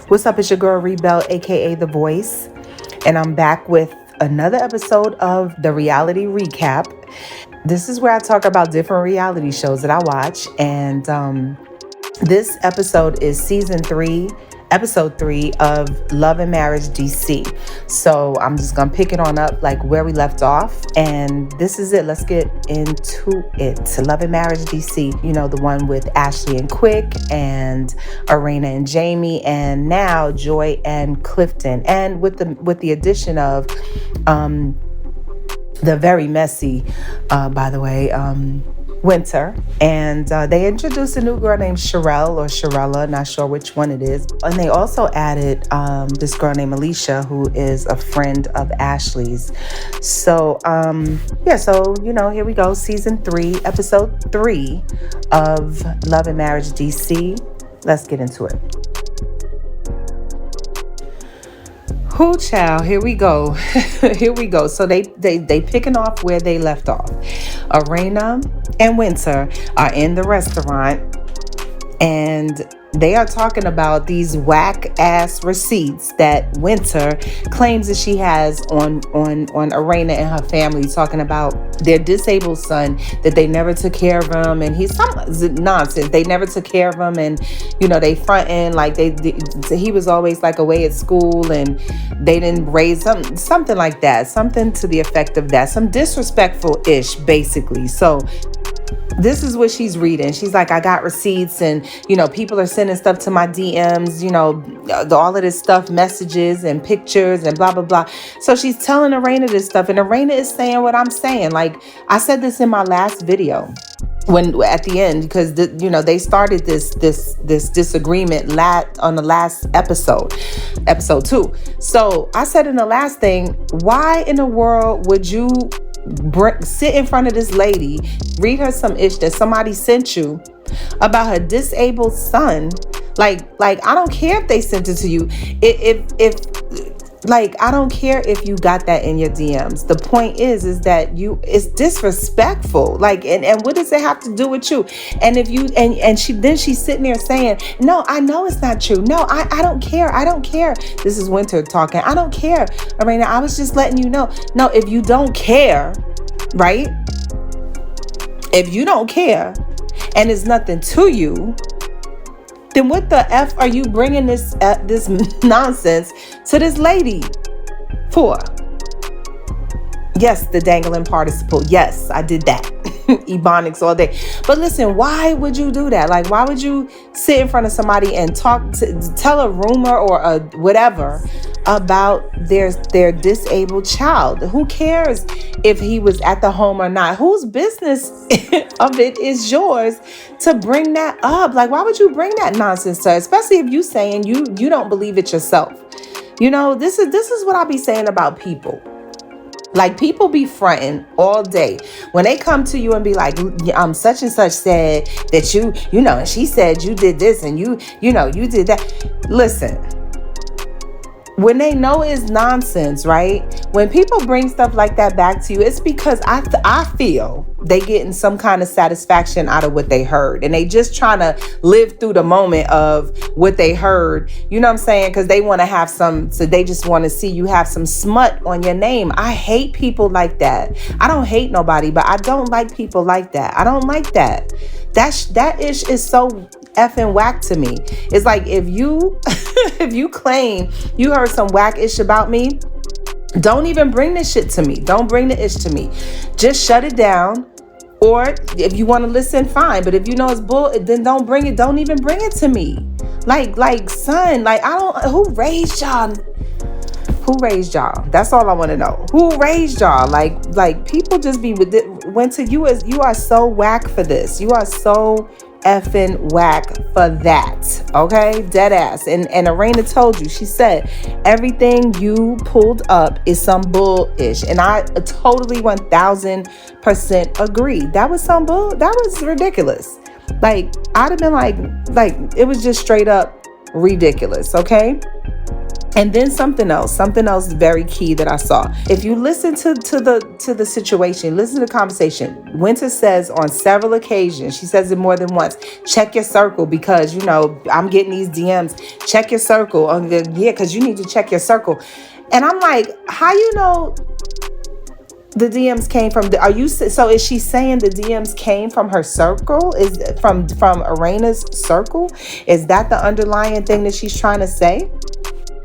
What's up? It's your girl Rebel, aka The Voice, and I'm back with another episode of the Reality Recap. This is where I talk about different reality shows that I watch, and this episode is season 3, episode 3 of Love and Marriage DC. So I'm just gonna pick it on up like where we left off, and this is it. Let's get into it. Love and Marriage DC, you know, the one with Ashley and Quick and Erana and Jamie, and now Joy and Clifton, and with the addition of the very messy, by the way, Winter, and they introduced a new girl named Sherelle or Sherella, not sure which one it is. And they also added this girl named Alicia, who is a friend of Ashley's. So so you know, here we go, season 3, episode 3 of Love and Marriage DC. Let's get into it. Who child, here we go. Here we go. So they picking off where they left off. Erana and Winter are in the restaurant, and they are talking about these whack ass receipts that Winter claims that she has on Erana and her family, talking about their disabled son, that they never took care of him, and he's some nonsense. They never took care of him, and you know, they fronting like he was always like away at school, and they didn't raise him, something like that, something to the effect of that, some disrespectful ish basically. So this is what she's reading. She's like, I got receipts, and you know, people are sending stuff to my DMs, you know, all of this stuff, messages and pictures and blah blah blah. So she's telling Erana this stuff, and Erana is saying what I'm saying. Like I said this in my last video, when at the end, because you know, they started this disagreement on the last episode 2. So I said in the last thing, why in the world would you sit in front of this lady, read her some ish that somebody sent you about her disabled son? Like I don't care if they sent it to you. If like, I don't care if you got that in your DMs. The point is that it's disrespectful. Like, and what does it have to do with you? And if you, and she's sitting there saying, no, I know it's not true. No, I don't care. I don't care. This is Winter talking. I don't care. Erana, I was just letting you know. No, if you don't care, right? If you don't care and it's nothing to you, then what the F are you bringing this nonsense to this lady for? Yes, the dangling participle. Yes, I did that. Ebonics all day. But listen, why would you do that? Like, why would you sit in front of somebody and tell a rumor or a whatever about their disabled child? Who cares if he was at the home or not? Whose business of it is yours to bring that up? Like, why would you bring that nonsense to her? Especially if you saying you don't believe it yourself. You know, this is what I be saying about people. Like, people be fronting all day when they come to you and be like, such and such said that you know, and she said you did this, and you know, you did that. Listen, when they know it's nonsense, right? When people bring stuff like that back to you, it's because I feel they getting some kind of satisfaction out of what they heard, and they just trying to live through the moment of what they heard. You know what I'm saying? Because they want to have so they just want to see you have some smut on your name. I hate people like that. I don't hate nobody, but I don't like people like that. I don't like that. That ish is so effing whack to me. It's like, if you if you claim you heard some whack ish about me, don't even bring this shit to me. Don't bring the ish to me. Just shut it down. Or if you want to listen, fine. But if you know it's bull, then don't bring it. Don't even bring it to me. Like, son, like, who raised y'all? Who raised y'all? That's all I want to know. Who raised y'all? Like people just be with it. You are so whack for this. You are so effing whack for that. Okay, dead ass. And Erana told you. She said everything you pulled up is some bullish, and I totally 1000% agree. That was some bull. That was ridiculous. Like, I'd have been like it was just straight up ridiculous. Okay. And then something else very key that I saw. If you listen to the situation, listen to the conversation. Winter says on several occasions, she says it more than once, check your circle because, I'm getting these DMs. Check your circle. Yeah, because you need to check your circle. And I'm like, how you know the DMs came from so is she saying the DMs came from her circle? Is from Erana's circle? Is that the underlying thing that she's trying to say?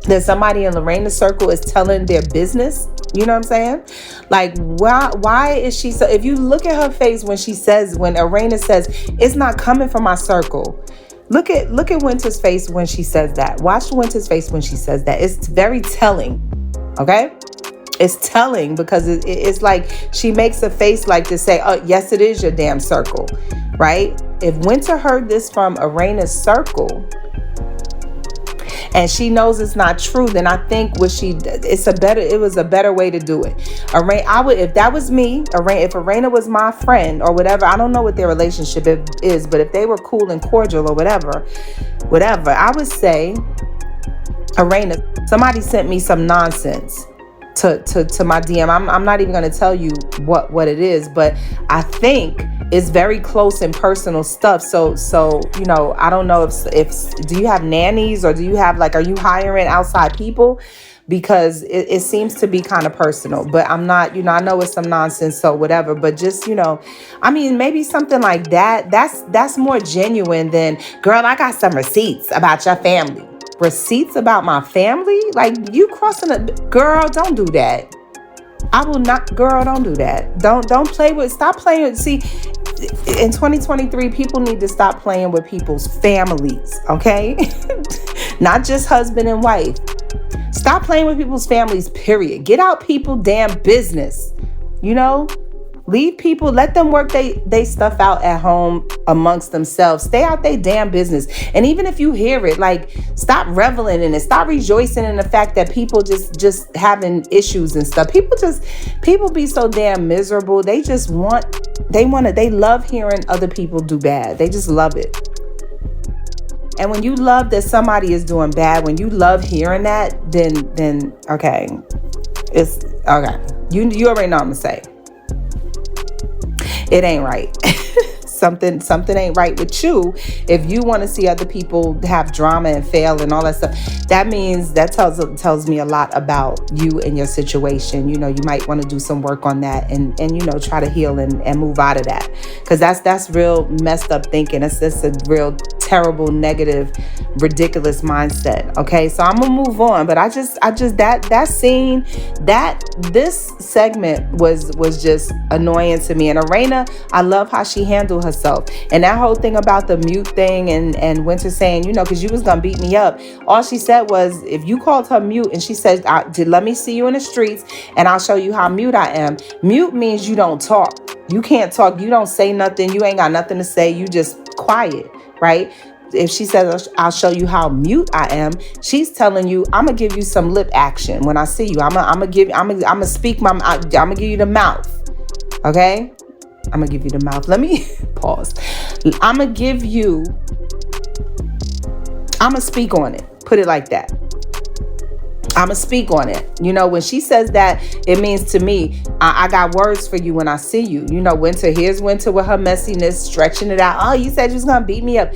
That somebody in Lorena's circle is telling their business? You know what I'm saying? Like, why is she so? If you look at her face when Erana says, it's not coming from my circle. Look at Winter's face when she says that. Watch Winter's face when she says that. It's very telling. Okay? It's telling because it's like she makes a face like to say, oh, yes, it is your damn circle. Right? If Winter heard this from Erana's circle, and she knows it's not true, then I think it was a better way to do it. If that was me, if Erana was my friend or whatever, I don't know what their relationship is, but if they were cool and cordial or whatever, I would say, Erana, somebody sent me some nonsense to my DM. I'm not even going to tell you what it is, but I think it's very close and personal stuff. So I don't know if do you have nannies or do you have are you hiring outside people? Because it seems to be kind of personal, but I'm not, I know it's some nonsense, so whatever, but just, maybe something like that. That's more genuine than, girl, I got some receipts about your family. Receipts about my family? Like, you crossing girl, don't do that. I will not, girl, don't do that. Don't play with, stop playing. See, in 2023, people need to stop playing with people's families, okay? Not just husband and wife. Stop playing with people's families, period. Get out people damn business, Leave people, let them work they stuff out at home amongst themselves. Stay out their damn business. And even if you hear it, stop reveling in it. Stop rejoicing in the fact that people just having issues and stuff. People be so damn miserable. They love hearing other people do bad. They just love it. And when you love that somebody is doing bad, when you love hearing that, then okay. It's okay. You already know what I'm gonna say. It ain't right. Something ain't right with you. If you want to see other people have drama and fail and all that stuff, that tells me a lot about you and your situation. You might want to do some work on that and try to heal and move out of that, because that's real messed up thinking. It's a real terrible, negative, ridiculous mindset. Okay, so I'm gonna move on, but I just that scene, this segment was just annoying to me. And Erana, I love how she handled herself, and that whole thing about the mute thing and Winter saying, because you was gonna beat me up. All she said was, if you called her mute and she said, let me see you in the streets and I'll show you how mute I am. Mute means you don't talk. You can't talk. You don't say nothing. You ain't got nothing to say. You just quiet, right? If she says, I'll show you how mute I am, she's telling you, I'm gonna give you some lip action when I see you. I'm gonna give you the mouth. Okay? I'm gonna give you the mouth. Let me pause. I'm gonna speak on it. Put it like that. I'm going to speak on it. When she says that, it means to me, I got words for you when I see you. Here's Winter with her messiness, stretching it out. Oh, you said you was going to beat me up.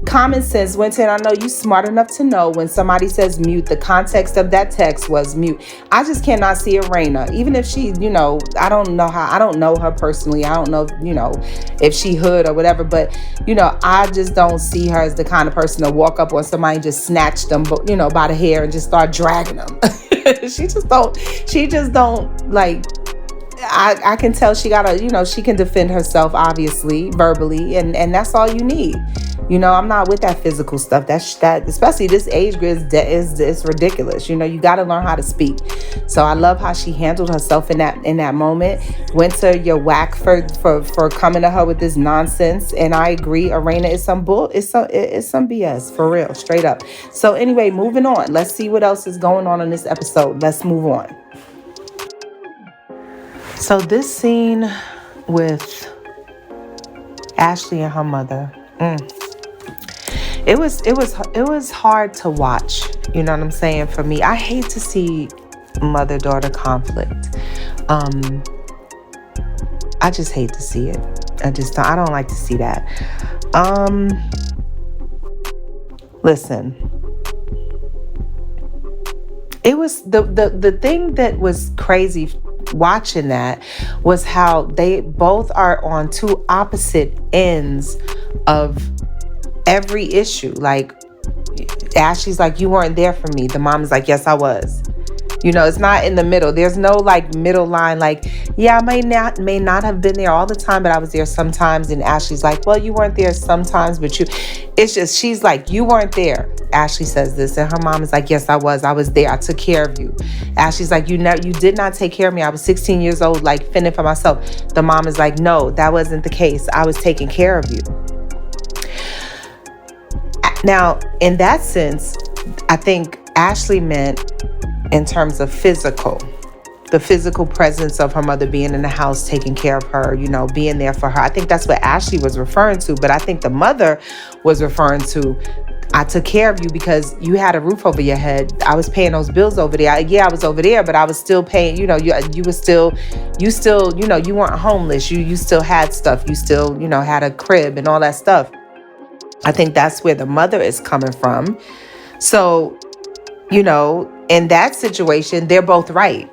Common sense, Winter, and I know you smart enough to know when somebody says mute, the context of that text was mute. I just cannot see Erana. Even if she, I don't know her personally. I don't know, if she hood or whatever, but, I just don't see her as the kind of person to walk up on somebody and just snatch them, by the hair and just start dragging them. She just don't like, I can tell she she can defend herself, obviously, verbally, and that's all you need. I'm not with that physical stuff. That especially this age group is ridiculous. You got to learn how to speak. So I love how she handled herself in that moment. Winter, you're whack for coming to her with this nonsense, and I agree. Erana is some bull. It's some BS for real, straight up. So anyway, moving on. Let's see what else is going on in this episode. Let's move on. So this scene with Ashley and her mother. it was hard to watch. You know what I'm saying? For me, I hate to see mother-daughter conflict. Um, I just hate to see it. I don't like to see that. Um, Listen, it was the thing that was crazy watching that was how they both are on two opposite ends of every issue. Like Ashley's like, you weren't there for me. The mom is like, yes, I was. It's not in the middle. There's no like middle line. Like, yeah, I may not have been there all the time, but I was there sometimes. And Ashley's like, well, you weren't there sometimes, but you. It's just she's like, you weren't there. Ashley says this, and her mom is like, yes, I was. I was there. I took care of you. Ashley's like, you did not take care of me. I was 16 years old, like fending for myself. The mom is like, no, that wasn't the case. I was taking care of you. Now, in that sense, I think Ashley meant in terms of the physical presence of her mother being in the house, taking care of her, being there for her. I think that's what Ashley was referring to. But I think the mother was referring to, I took care of you because you had a roof over your head. I was paying those bills over there. I was over there, but I was still paying, you weren't homeless. You still had stuff. You still, had a crib and all that stuff. I think that's where the mother is coming from. So, in that situation, they're both right?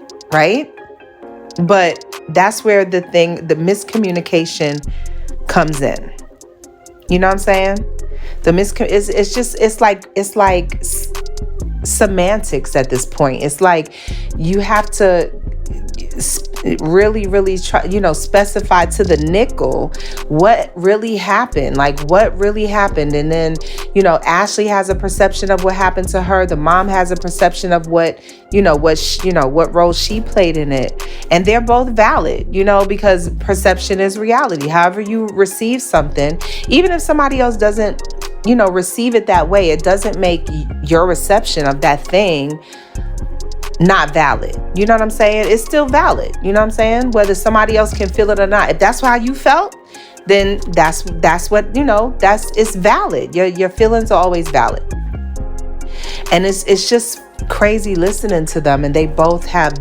But that's where the miscommunication comes in. You know what I'm saying? It's like semantics at this point. It's like you have to really, really try, specify to the nickel what really happened, And then, Ashley has a perception of what happened to her. The mom has a perception of what role she played in it. And they're both valid, because perception is reality. However you receive something, even if somebody else doesn't, receive it that way, it doesn't make your reception of that thing not valid. You know what I'm saying? It's still valid. You know what I'm saying? Whether somebody else can feel it or not. If that's how you felt, then that's what, it's valid. Your feelings are always valid. And it's just crazy listening to them, and they both have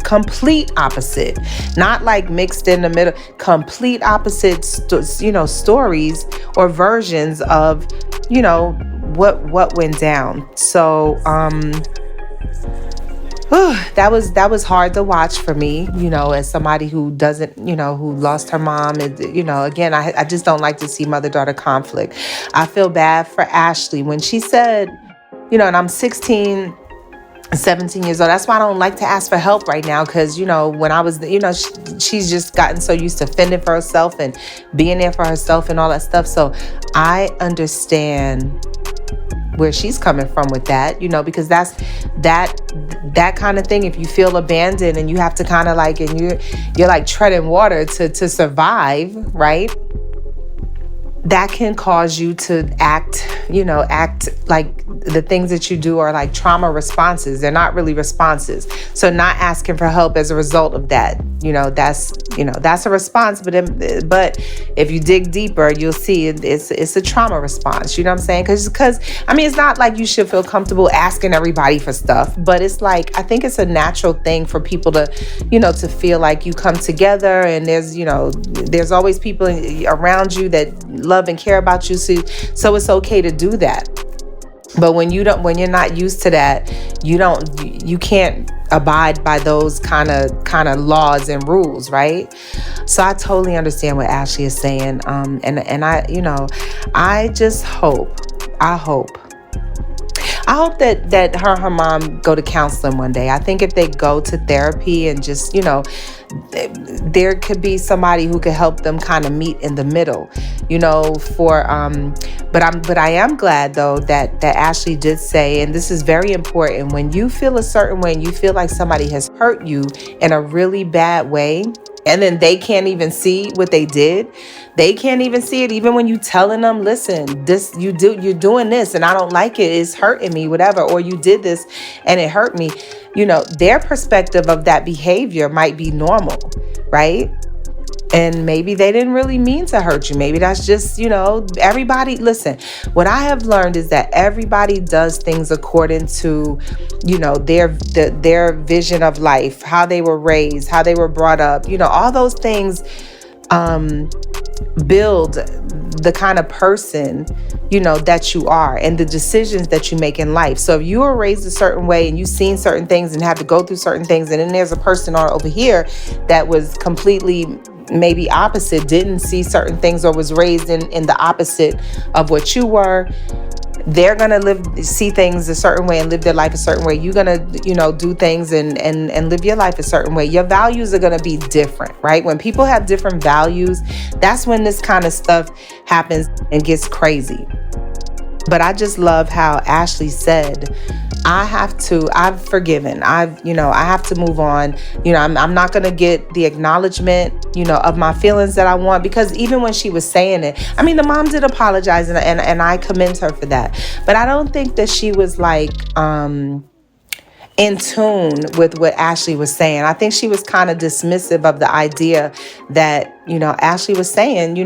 complete opposite, not like mixed in the middle, complete opposite, stories or versions of, what went down. So, that was hard to watch for me, as somebody who doesn't, who lost her mom. And, again, I just don't like to see mother-daughter conflict. I feel bad for Ashley when she said, and I'm 16, 17 years old. That's why I don't like to ask for help right now. Cause, when I was, she's just gotten so used to fending for herself and being there for herself and all that stuff. So I understand where she's coming from with that, because that's that kind of thing. If you feel abandoned and you have to kind of like, and you're like treading water to survive, right? That can cause you to act like the things that you do are like trauma responses. They're not really responses. So not asking for help as a result of that, that's a response. But if you dig deeper, you'll see it's a trauma response. You know what I'm saying? Because it's not like you should feel comfortable asking everybody for stuff, but it's like, I think it's a natural thing for people to, to feel like you come together and there's always people around you that love and care about you. So it's okay to do that. But when you're not used to that, you can't abide by those kind of laws and rules, right? So I totally understand what Ashley is saying. And I just hope that her and her mom go to counseling one day. I think if they go to therapy and just, there could be somebody who could help them kind of meet in the middle, but I am glad though that Ashley did say, and this is very important, when you feel a certain way and you feel like somebody has hurt you in a really bad way, and then they can't even see what they did. They can't even see it. Even when you telling them, listen, you're doing this and I don't like it. It's hurting me, whatever. Or you did this and it hurt me. Their perspective of that behavior might be normal, right? And maybe they didn't really mean to hurt you. Maybe that's just, everybody. Listen, what I have learned is that everybody does things according to, their vision of life, how they were raised, how they were brought up, all those things build the kind of person, that you are and the decisions that you make in life. So if you were raised a certain way and you've seen certain things and had to go through certain things, and then there's a person over here that was completely maybe opposite, didn't see certain things, or was raised in the opposite of what you were, they're going to see things a certain way and live their life a certain way. You're going to, do things and live your life a certain way. Your values are going to be different, right? When people have different values, that's when this kind of stuff happens and gets crazy. But I just love how Ashley said, I've forgiven. I have to move on. I'm not going to get the acknowledgement, of my feelings that I want, because even when she was saying it, the mom did apologize and I commend her for that. But I don't think that she was like, in tune with what Ashley was saying. I think she was kind of dismissive of the idea that, Ashley was saying,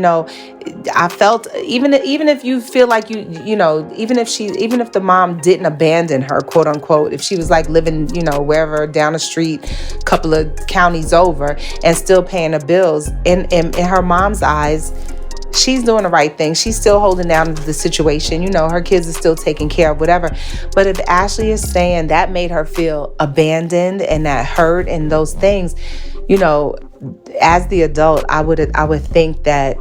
I felt even if you feel like even if the mom didn't abandon her, quote unquote, if she was like living, wherever down the street, couple of counties over, and still paying the bills, in her mom's eyes, she's doing the right thing. She's still holding down the situation. Her kids are still taken care of, whatever. But if Ashley is saying that made her feel abandoned and that hurt and those things, as the adult, I would think that,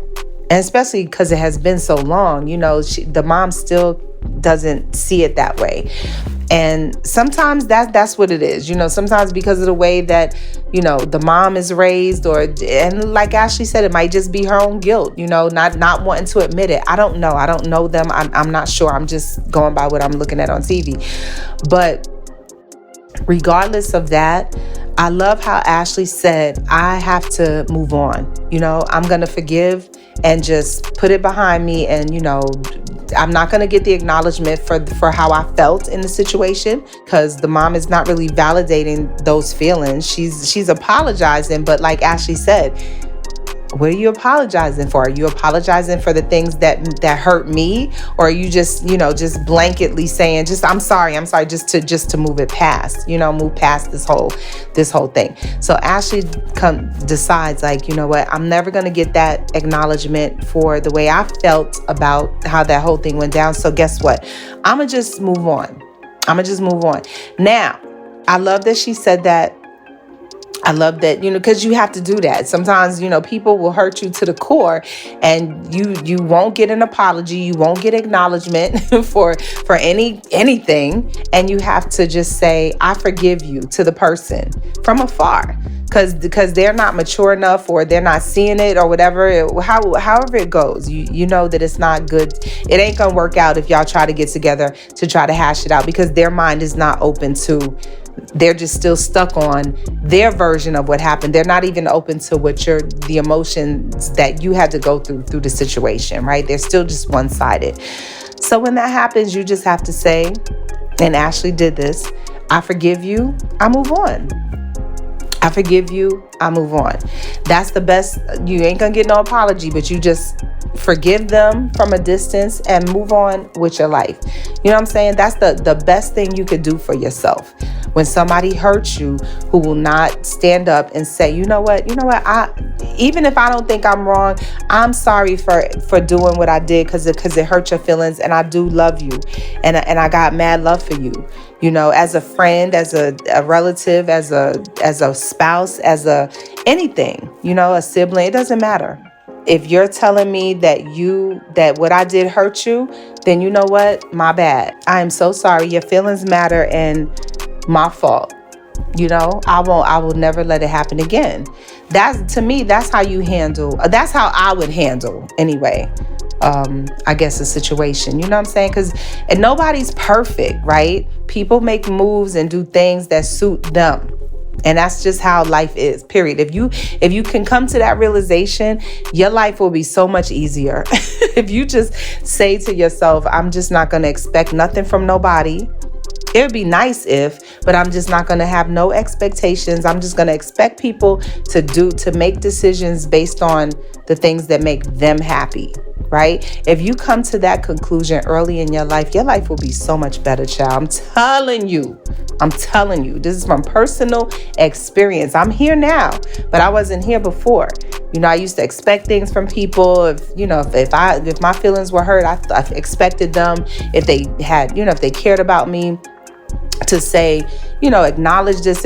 and especially because it has been so long, the mom still doesn't see it that way. And sometimes that's what it is, sometimes because of the way that, the mom is raised, and like Ashley said, it might just be her own guilt, not wanting to admit it. I don't know them. I'm not sure. I'm just going by what I'm looking at on TV. But regardless of that, I love how Ashley said, I have to move on. I'm going to forgive and just put it behind me. And, I'm not going to get the acknowledgement for how I felt in the situation, because the mom is not really validating those feelings. She's apologizing. But like Ashley said, what are you apologizing for? Are you apologizing for the things that hurt me? Or are you just blanketly saying, I'm sorry, just to move it past, move past this whole thing. So Ashley decides, like, you know what, I'm never going to get that acknowledgement for the way I felt about how that whole thing went down. So guess what? I'm going to just move on. Now, I love that she said that. I love that, because you have to do that. Sometimes, people will hurt you to the core, and you won't get an apology. You won't get acknowledgement for anything. And you have to just say, I forgive you, to the person from afar, because they're not mature enough, or they're not seeing it, or whatever, however it goes, you know that it's not good. It ain't going to work out if y'all try to get together to try to hash it out, because their mind is not open to, they're just still stuck on their version of what happened. They're not even open to the emotions that you had to go through the situation, right? They're still just one-sided. So when that happens, you just have to say, and Ashley did this, I forgive you, I move on. I forgive you, I move on. That's the best. You ain't gonna get no apology, but you just forgive them from a distance and move on with your life. You know what I'm saying? That's the best thing you could do for yourself. When somebody hurts you, who will not stand up and say, you know what, even if I don't think I'm wrong, I'm sorry for doing what I did, because it hurt your feelings, and I do love you, and I got mad love for you. As a friend, as a relative, as a spouse, as anything, a sibling, it doesn't matter. If you're telling me that what I did hurt you, then you know what? My bad. I am so sorry. Your feelings matter, and my fault. I will never let it happen again. To me, that's how you handle, that's how I would handle anyway. I guess a situation, you know what I'm saying? And nobody's perfect, right? People make moves and do things that suit them. And that's just how life is, period. If you can come to that realization, your life will be so much easier. If you just say to yourself, I'm just not going to expect nothing from nobody. It would be nice if, but I'm just not going to have no expectations. I'm just going to expect people to make decisions based on the things that make them happy, right? If you come to that conclusion early in your life will be so much better, child. I'm telling you. This is from personal experience. I'm here now, but I wasn't here before. I used to expect things from people. If my feelings were hurt, I expected them. If they had, if they cared about me, to say, acknowledge this,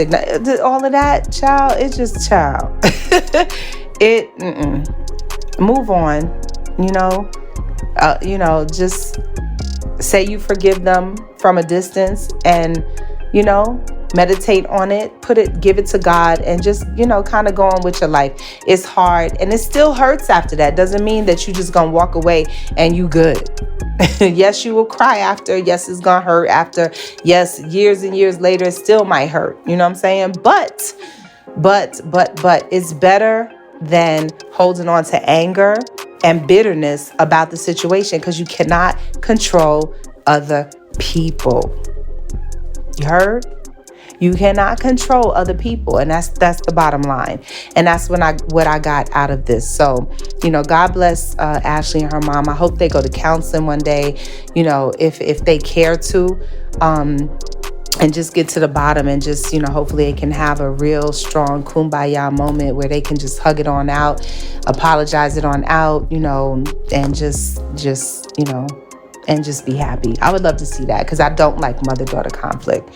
all of that, child. It's just child. Move on. Just say you forgive them from a distance, and meditate on it, give it to God, and just, kind of go on with your life. It's hard and it still hurts after that. Doesn't mean that you just gonna walk away and you good. Yes, you will cry after. Yes, it's gonna hurt after. Yes, years and years later, it still might hurt. You know what I'm saying? But it's better than holding on to anger and bitterness about the situation, because you cannot control other people. You heard? You cannot control other people, and that's the bottom line. And that's what I got out of this. So, God bless Ashley and her mom. I hope they go to counseling one day, if they care to, and just get to the bottom, and just, hopefully they can have a real strong kumbaya moment where they can just hug it on out, apologize it on out, and just and just be happy. I would love to see that, because I don't like mother-daughter conflict.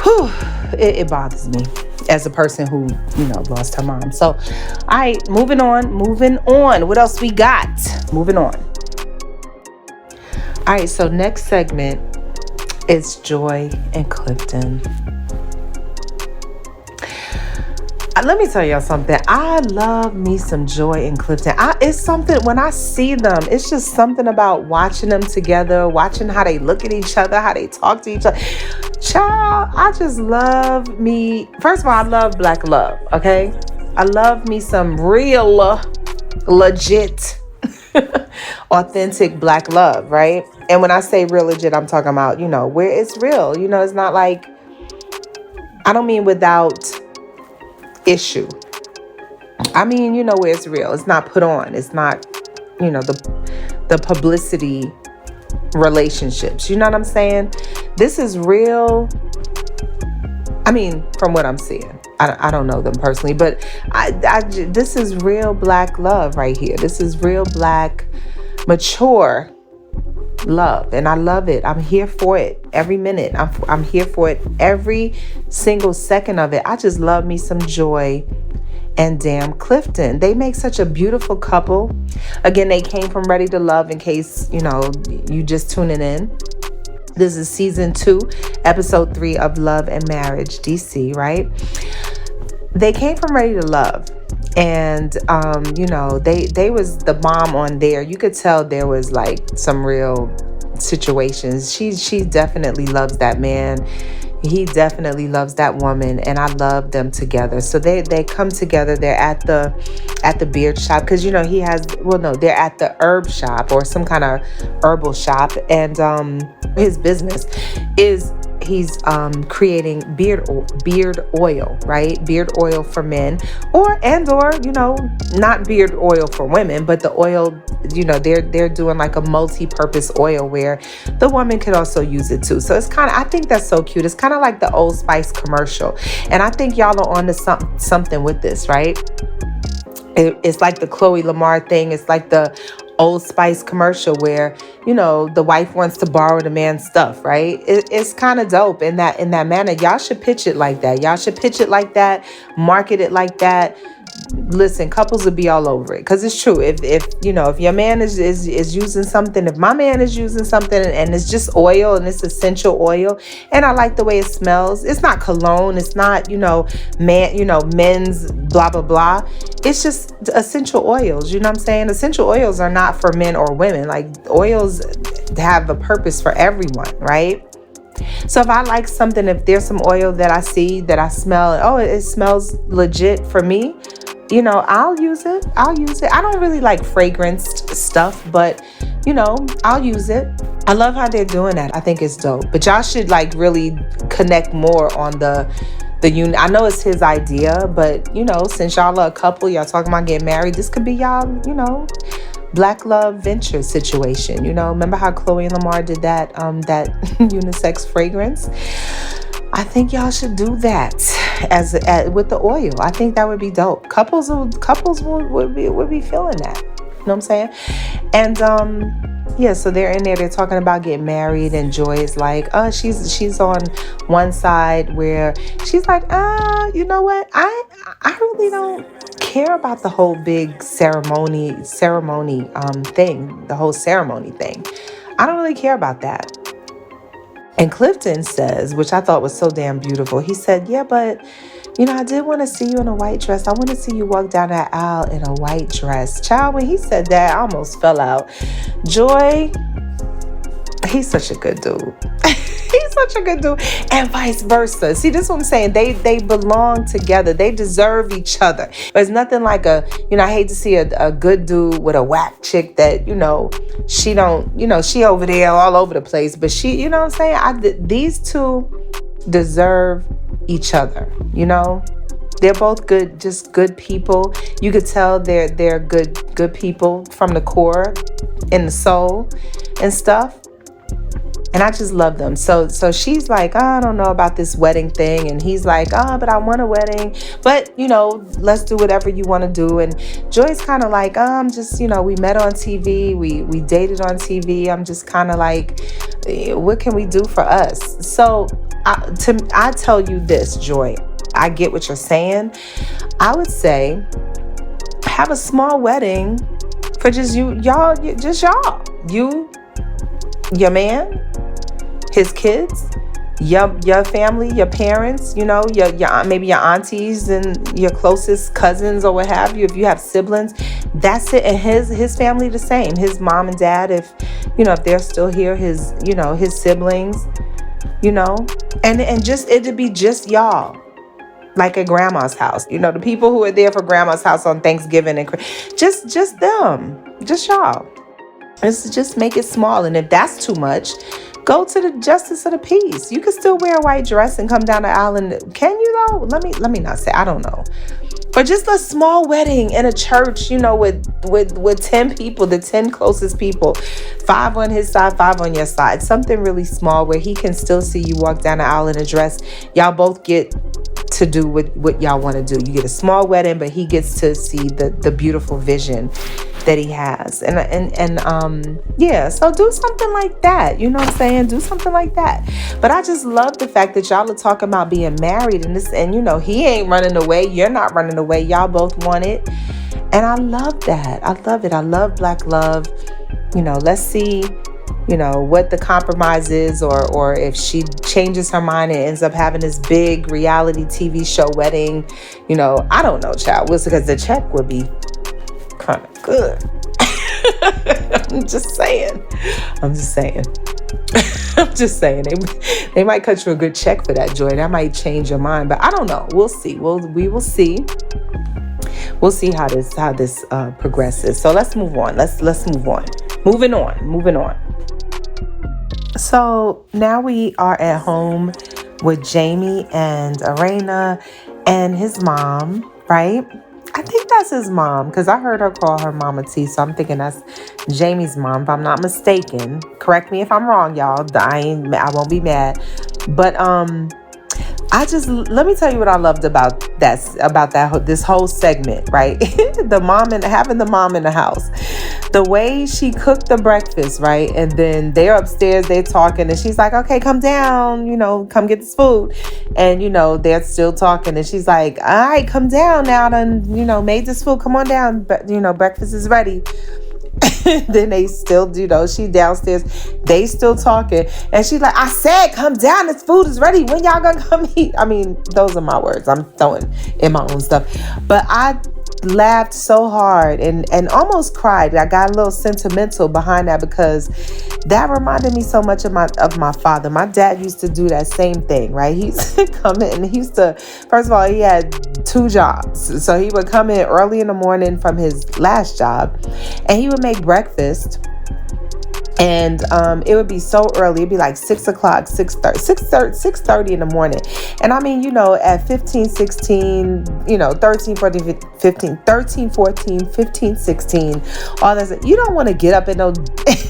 Whew, it bothers me as a person who, lost her mom. So, all right, moving on. What else we got? Moving on. All right, so next segment is Joy and Clifton. Let me tell y'all something. I love me some Joy and Clifton. It's something, when I see them, it's just something about watching them together, watching how they look at each other, how they talk to each other. Child, I just love me. First of all, I love black love, okay? I love me some real, legit, authentic black love, right? And when I say real legit, I'm talking about, where it's real. It's not like, I don't mean without issue. I mean, where it's real. It's not put on. It's not, the publicity relationships. You know what I'm saying? This is real. I mean, from what I'm seeing, I don't know them personally, but this is real black love right here. This is real black, mature love, and I love it. I'm here for it every minute. I'm here for it every single second of it. I just love me some Joy and damn Clifton. They make such a beautiful couple. Again, they came from Ready to Love, in case you just tuning in. This is season 2, episode 3 of Love and Marriage DC, right? They came from Ready to Love. And, they was the mom on there. You could tell there was like some real situations. She definitely loves that man. He definitely loves that woman, and I love them together. So they come together. They're at the beard shop, because they're at the herb shop, or some kind of herbal shop, and his business is he's creating beard oil, right? Beard oil for men, or not beard oil for women, but the oil, they're doing like a multi-purpose oil where the woman could also use it too. So it's I think that's so cute. It's kind of like the Old Spice commercial, and I think y'all are on to something with this, right? It's like the Chloe Lamar thing. It's like the Old Spice commercial where, the wife wants to borrow the man's stuff, right? It's kind of dope in that manner. Y'all should pitch it like that. Market it like that. Listen, couples would be all over it, because it's true. If your man is using something, if my man is using something, and it's just oil, and it's essential oil, and I like the way it smells. It's not cologne. It's not men's blah blah blah. It's just essential oils. You know what I'm saying? Essential oils are not for men or women. Like, oils have a purpose for everyone, right? So if I like something, if there's some oil that I see, that I smell, it smells legit for me, I'll use it. I don't really like fragranced stuff, but, I'll use it. I love how they're doing that. I think it's dope. But y'all should like really connect more on the union. I know it's his idea, but since y'all are a couple, y'all talking about getting married, this could be y'all, black love venture situation. Remember how Chloe and Lamar did that unisex fragrance? I think y'all should do that as with the oil. I think that would be dope. Couples would be feeling that. You know what I'm saying? And yeah, so they're in there, they're talking about getting married, and Joy is like, she's on one side where she's like, you know what? I really don't care about the whole big ceremony thing, the whole ceremony thing. I don't really care about that. And Clifton says, which I thought was so damn beautiful, he said, yeah, but I did want to see you in a white dress. I want to see you walk down that aisle in a white dress. Child, when he said that, I almost fell out. Joy, he's such a good dude. He's such a good dude. And vice versa. See, this is what I'm saying. They belong together. They deserve each other. There's nothing like I hate to see a good dude with a whack chick that, she don't, she over there all over the place. But she, you know what I'm saying? These two deserve each other. They're both good, just good people. You could tell they're good people from the core, in the soul and stuff. And I just love them. So she's like, I don't know about this wedding thing. And he's like, but I want a wedding. But, let's do whatever you want to do. And Joy's kind of like, I'm just, we met on TV. We dated on TV. I'm just kind of like, what can we do for us? So I tell you this, Joy, I get what you're saying. I would say have a small wedding for just y'all, you, your man, his kids, your family, your parents, your maybe your aunties and your closest cousins or what have you. If you have siblings, that's it. And his family the same. His mom and dad, if they're still here, his siblings, and just it'd be just y'all. Like at grandma's house, the people who are there for grandma's house on Thanksgiving and just them, just y'all. Just make it small. And if that's too much, go to the justice of the peace. You can still wear a white dress and come down the aisle. And can you though? Let me not say, I don't know. But just a small wedding in a church, with 10 people, the 10 closest people, 5 on his side, 5 on your side. Something really small where he can still see you walk down the aisle in a dress. Y'all both get to do what y'all want to do. You get a small wedding, but he gets to see the beautiful vision that he has. And yeah, so do something like that. You know what I'm saying? Do something like that. But I just love the fact that y'all are talking about being married and he ain't running away. You're not running away. Y'all both want it. And I love that. I love it. I love black love. Let's see, what the compromise is, or if she changes her mind and ends up having this big reality TV show wedding. I don't know, child. Because the check would be kind of good. I'm just saying. They might cut you a good check for that, Joy. That might change your mind, but I don't know. We'll see. We will see. We'll see how this progresses. So let's move on. Let's move on. Moving on. So now we are at home with Jamie and Erana and his mom, right? I think that's his mom because I heard her call her Mama T. So I'm thinking that's Jamie's mom, if I'm not mistaken. Correct me if I'm wrong, y'all. I won't be mad. But let me tell you what I loved about this whole segment, right? Having the mom in the house. The way she cooked the breakfast, right? And then they're upstairs, they're talking, and she's like, okay, come down, come get this food. And, they're still talking, and she's like, all right, come down now, and, made this food, come on down, but, breakfast is ready. Then they still, she downstairs, they still talking, and she's like, I said, come down, this food is ready, when y'all gonna come eat? I mean, those are my words, I'm throwing in my own stuff, but I laughed so hard and almost cried. I got a little sentimental behind that because that reminded me so much of my father. My dad used to do that same thing, right? He used to come in and first of all, he had 2 jobs. So he would come in early in the morning from his last job and he would make breakfast. And it would be so early. It'd be like 6 o'clock, 6:30 in the morning. And I mean, at 15, 16, 13, 14, 15, 13, 14, 15, 16, all that. You don't want to get up in no,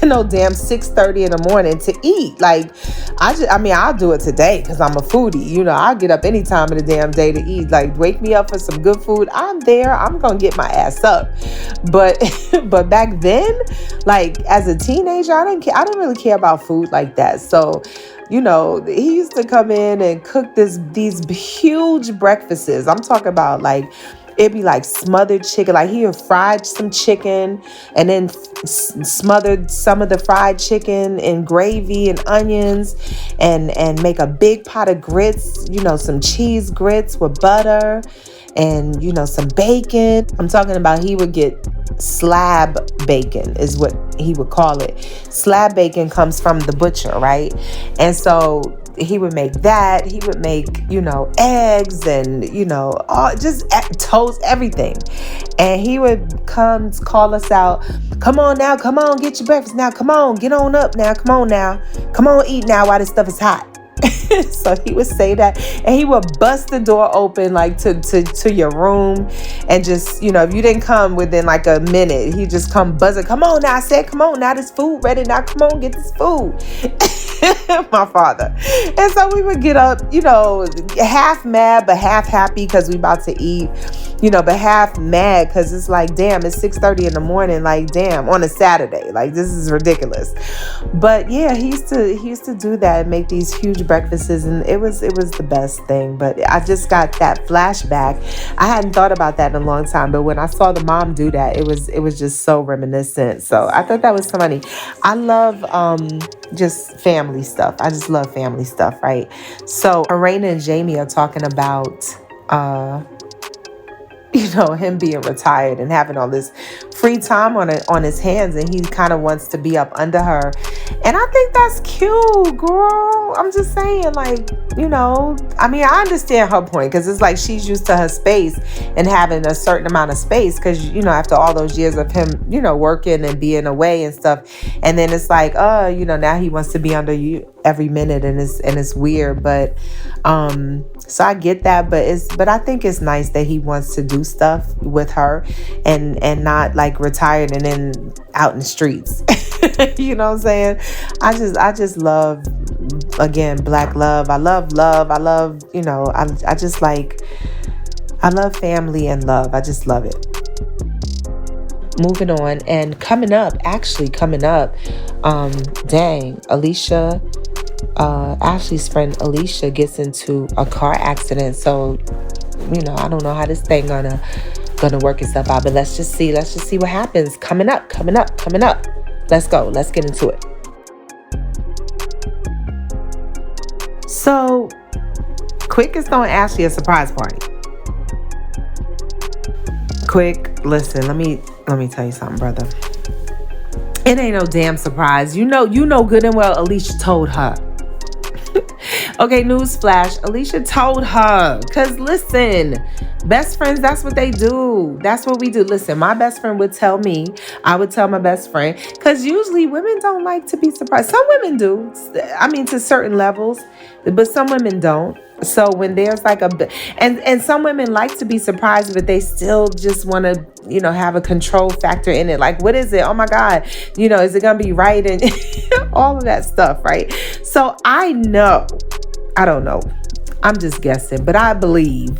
in no damn 6:30 in the morning to eat. Like, I'll do it today because I'm a foodie. I'll get up any time of the damn day to eat. Like, wake me up for some good food. I'm there. I'm going to get my ass up. But, but back then, like, as a teenager, I didn't really care about food like that. So, he used to come in and cook these huge breakfasts. I'm talking about, like, it'd be like smothered chicken. Like, he would fry some chicken and then smothered some of the fried chicken in gravy and onions, and make a big pot of grits, some cheese grits with butter and, some bacon. I'm talking about he would get slab bacon is what he would call it. Slab bacon comes from the butcher, right? And so he would make that. He would make, eggs and, just toast, everything. And he would call us out. Come on now. Come on, get your breakfast now. Come on, get on up now. Come on now. Come on, eat now while this stuff is hot. So he would say that, and he would bust the door open like to your room, and just, if you didn't come within like a minute, he just come buzzing. Come on now, I said, come on now, this food ready now. Come on, get this food. My father. And so we would get up, half mad but half happy because we about to eat, but half mad because it's like, damn, it's 6:30 in the morning. Like, damn, on a Saturday. Like, this is ridiculous. But yeah, he used to do that and make these huge breakfasts, and it was the best thing. But I just got that flashback. I hadn't thought about that in a long time, but when I saw the mom do that, it was just so reminiscent. So I thought that was funny. I love just family stuff. I just love family stuff, right? So Erana and Jamie are talking about him being retired and having all this free time on his hands, and he kind of wants to be up under her. And I think that's cute, girl. I'm just saying, like, I understand her point, because it's like she's used to her space and having a certain amount of space, because, after all those years of him, working and being away and stuff. And then it's like, now he wants to be under you every minute, and it's weird. But so I get that, but I think it's nice that he wants to do stuff with her and not like retired and then out in the streets. You know what I'm saying? I just love, again, Black love. I love love. I love, I just like, I love family and love. I just love it. Moving on, and coming up, Alicia, Ashley's friend Alicia gets into a car accident. So, I don't know how this thing gonna work itself out, but let's just see what happens. Coming up. Let's go. Let's get into it. So, Quick is throwing Ashley a surprise party. Quick, listen, let me tell you something, brother. It ain't no damn surprise. You know good and well Alicia told her. Okay, newsflash. Alicia told her. Because listen, best friends, that's what they do. That's what we do. Listen, my best friend would tell me. I would tell my best friend. Because usually women don't like to be surprised. Some women do. I mean, to certain levels. But some women don't. So when there's like and some women like to be surprised, but they still just want to, have a control factor in it. Like, what is it? Oh my God. Is it going to be right? And all of that stuff, right? So I don't know. I'm just guessing, but I believe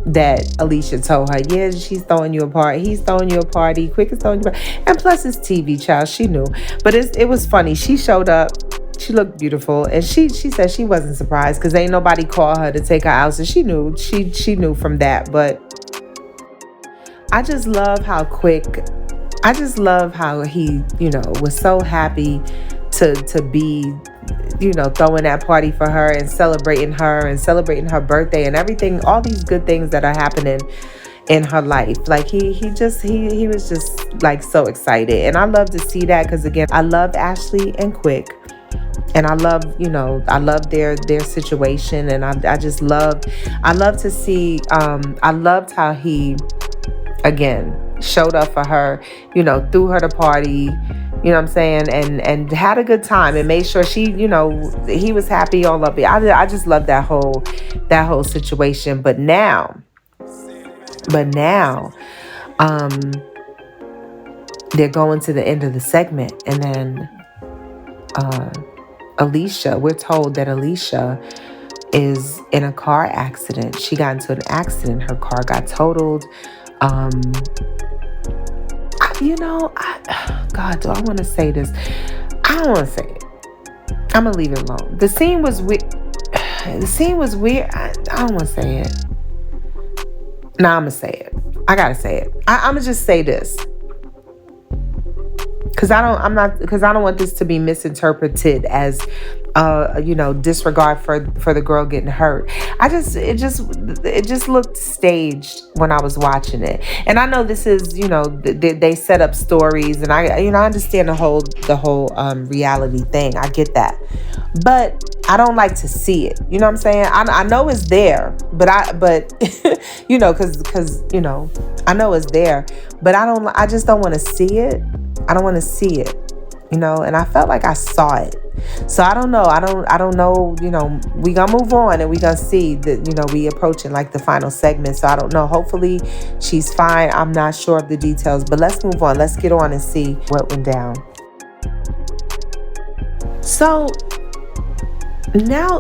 that Alicia told her, yeah, she's throwing you a party. He's throwing you a party. Quick is throwing you a party. And plus it's TV, child. She knew. But it was funny. She showed up. She looked beautiful, and she said she wasn't surprised because ain't nobody called her to take her out, so she knew. She knew from that. But I just love how Quick. I just love how he, was so happy to be, throwing that party for her and celebrating her birthday and everything. All these good things that are happening in her life. Like he was just like so excited, and I love to see that because, again, I love Ashley and Quick. And I love, I love their situation. And I love to see, I loved how he, again, showed up for her, threw her the party, You know what I'm saying? And had a good time and made sure she, he was happy, all of it. I just love that whole situation. But now, um, they're going to the end of the segment, and then Alicia, we're told that Alicia is in a car accident. She got into an accident. Her car got totaled. God, do I want to say this? I don't want to say it. I'm going to leave it alone. The scene was weird. I don't want to say it. Nah, I'm going to say it. I got to say it. I'm going to just say this. Because I don't want this to be misinterpreted as disregard for the girl getting hurt. It just looked staged when I was watching it. And I know this is, they set up stories, and I understand the whole reality thing. I get that. But I don't like to see it. You know what I'm saying? I know it's there, but because I know it's there, but I just don't want to see it. I don't want to see it, and I felt like I saw it. So I don't know. I don't know, we gonna move on, and we gonna see that, we approaching like the final segment. So I don't know. Hopefully she's fine. I'm not sure of the details, but let's move on. Let's get on and see what went down. So now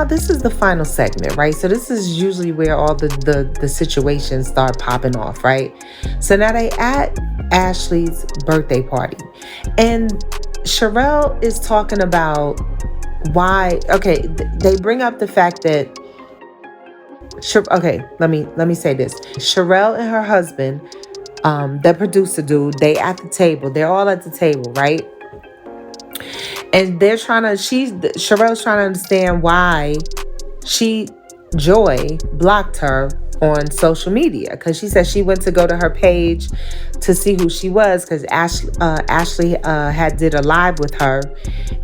this is the final segment, right? So this is usually where all the situations start popping off, right? So now they at Ashley's birthday party, and Sherelle is talking about why. Okay, they bring up the fact that. Okay, let me say this. Sherelle and her husband, the producer dude, they're all at the table, right? And Sherelle's trying to understand why Joy blocked her on social media, because she said she went to go to her page to see who she was, because Ashley had did a live with her,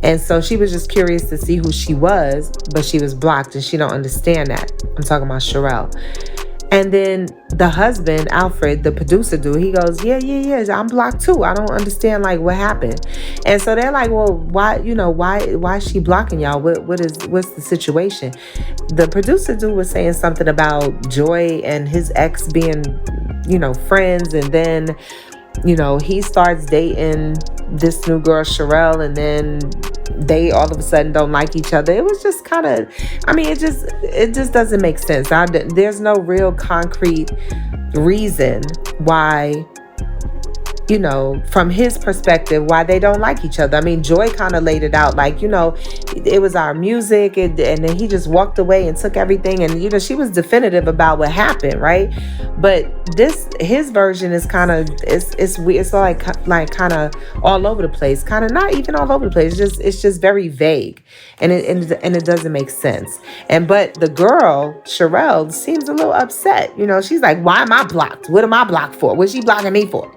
and so she was just curious to see who she was, but she was blocked, and she don't understand that. I'm talking about Sherelle. And then the husband, Alfred, the producer dude, he goes, yeah, I'm blocked too. I don't understand, like, what happened. And so they're like, well, why is she blocking y'all? What's the situation? The producer dude was saying something about Joy and his ex being, friends. And then, he starts dating this new girl, Sherelle, and then they all of a sudden don't like each other. It was just kind of, it just doesn't make sense. There's no real concrete reason why, from his perspective, why they don't like each other. Joy kind of laid it out like, it was our music, and then he just walked away and took everything, and she was definitive about what happened, right? But his version is kind of, it's weird. It's like kind of all over the place, kind of not even all over the place. It's just very vague, and it doesn't make sense. But the girl Sherelle seems a little upset. She's like, why am I blocked? What am I blocked for? What's she blocking me for?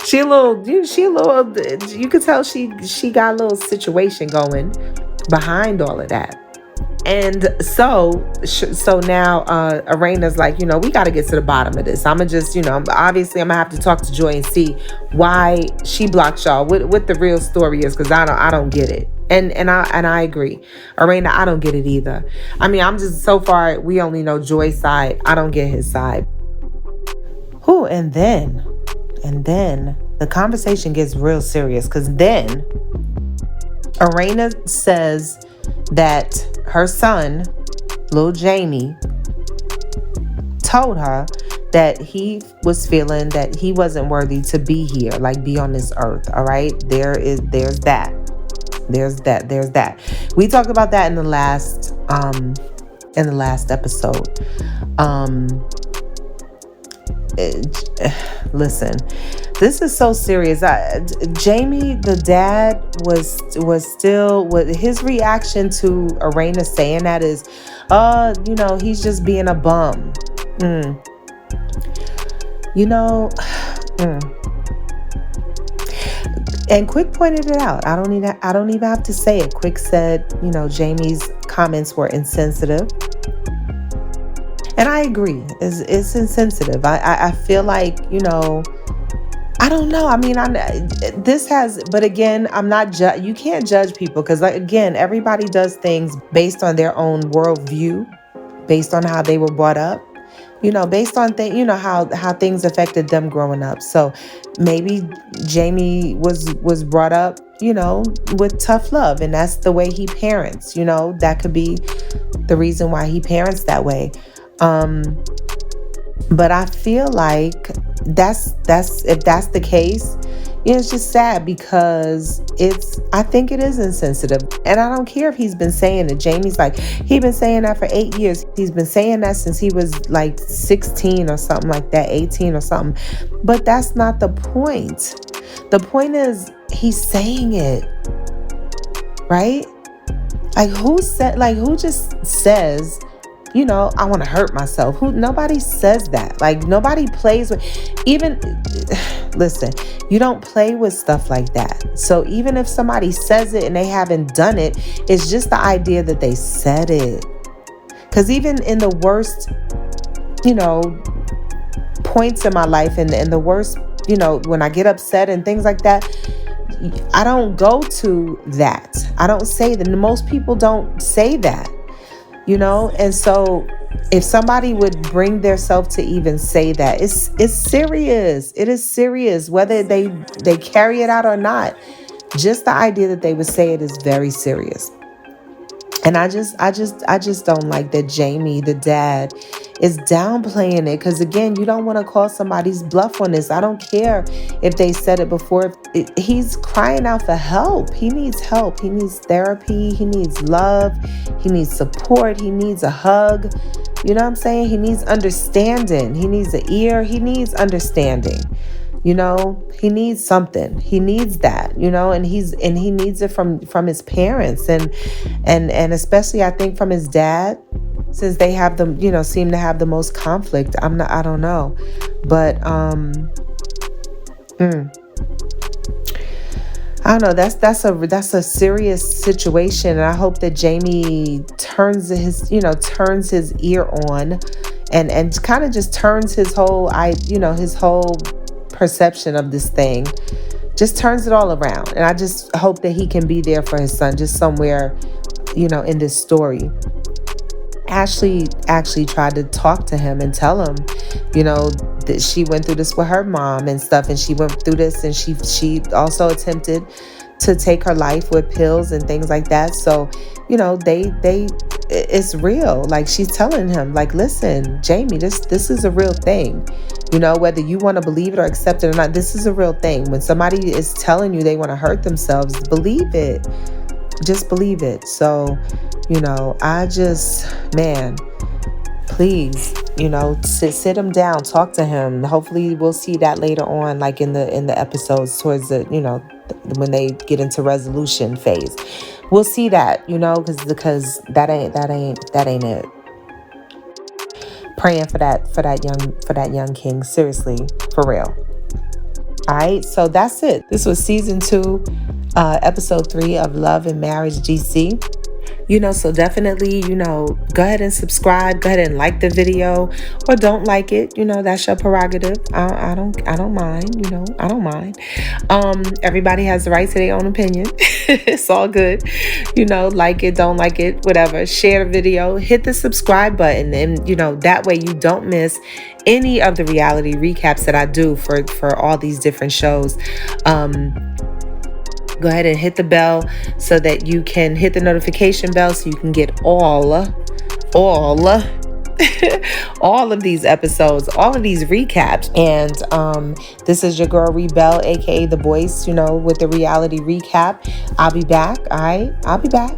She a little, you could tell she got a little situation going behind all of that. And so now Erana's like, we got to get to the bottom of this. I'm going to just, obviously I'm going to have to talk to Joy and see why she blocked y'all, what the real story is, because I don't get it. And I agree. Erana, I don't get it either. I'm just, so far, we only know Joy's side. I don't get his side. And then the conversation gets real serious, because then Erana says that her son, little Jamie, told her that he was feeling that he wasn't worthy to be here, like be on this earth. All right, there's that. We talked about that in the last episode. Listen, this is so serious. Jamie, the dad, was still, what his reaction to Erana saying that is, he's just being a bum. And Quick pointed it out. I don't even have to say it. Quick said, Jamie's comments were insensitive. And I agree. It's insensitive. I feel like, I don't know. I mean, but again, I'm not, you can't judge people because, like, again, everybody does things based on their own worldview, based on how they were brought up, based on how things affected them growing up. So maybe Jamie was brought up, with tough love, and that's the way he parents, that could be the reason why he parents that way. But I feel like that's if that's the case, it's just sad because I think it is insensitive. And I don't care if he's been saying it. Jamie's like, he been saying that for 8 years. He's been saying that since he was like 16 or something like that, 18 or something. But that's not the point. The point is he's saying it, right? Like who just says, I want to hurt myself. Nobody says that. Like nobody plays with, even, listen, you don't play with stuff like that. So even if somebody says it and they haven't done it, it's just the idea that they said it. Because even in the worst, points in my life and the worst, when I get upset and things like that, I don't go to that. I don't say that. Most people don't say that. And so if somebody would bring their self to even say that, it's serious. It is serious, whether they carry it out or not. Just the idea that they would say it is very serious. And I just don't like that Jamie, the dad, is downplaying it. Because again, you don't want to call somebody's bluff on this. I don't care if they said it before. He's crying out for help. He needs help. He needs therapy. He needs love. He needs support. He needs a hug. You know what I'm saying? He needs understanding. He needs an ear. He needs understanding. He needs something. He needs that, and he needs it from his parents and especially I think from his dad, since they have the, seem to have the most conflict. I don't know. But I don't know. That's a serious situation, and I hope that Jamie turns his ear on and kind of just turns his whole his whole perception of this thing, just turns it all around. And I just hope that he can be there for his son, just somewhere, in this story. Ashley actually tried to talk to him and tell him, that she went through this with her mom and stuff, and she went through this, and she also attempted to take her life with pills and things like that. So, it's real. Like, she's telling him, like, listen, Jamie, this is a real thing. Whether you want to believe it or accept it or not, this is a real thing. When somebody is telling you they want to hurt themselves, believe it. Just believe it. So, please, sit him down, talk to him. Hopefully we'll see that later on, like in the episodes towards the, when they get into resolution phase. We'll see that, because that ain't it. Praying for that young king, seriously, for real. All right, so that's it. This was season 2, episode 3 of Love and Marriage GC. So definitely, go ahead and subscribe. Go ahead and like the video, or don't like it. That's your prerogative. I don't mind. I don't mind. Everybody has the right to their own opinion. It's all good. Like it, don't like it, whatever. Share the video, hit the subscribe button, and that way you don't miss any of the reality recaps that I do for all these different shows. Go ahead and hit the bell so that you can hit the notification bell so you can get all of these episodes, all of these recaps. And this is your girl Rebel, aka The Voice, with the reality recap. I'll be back. All right, I'll be back.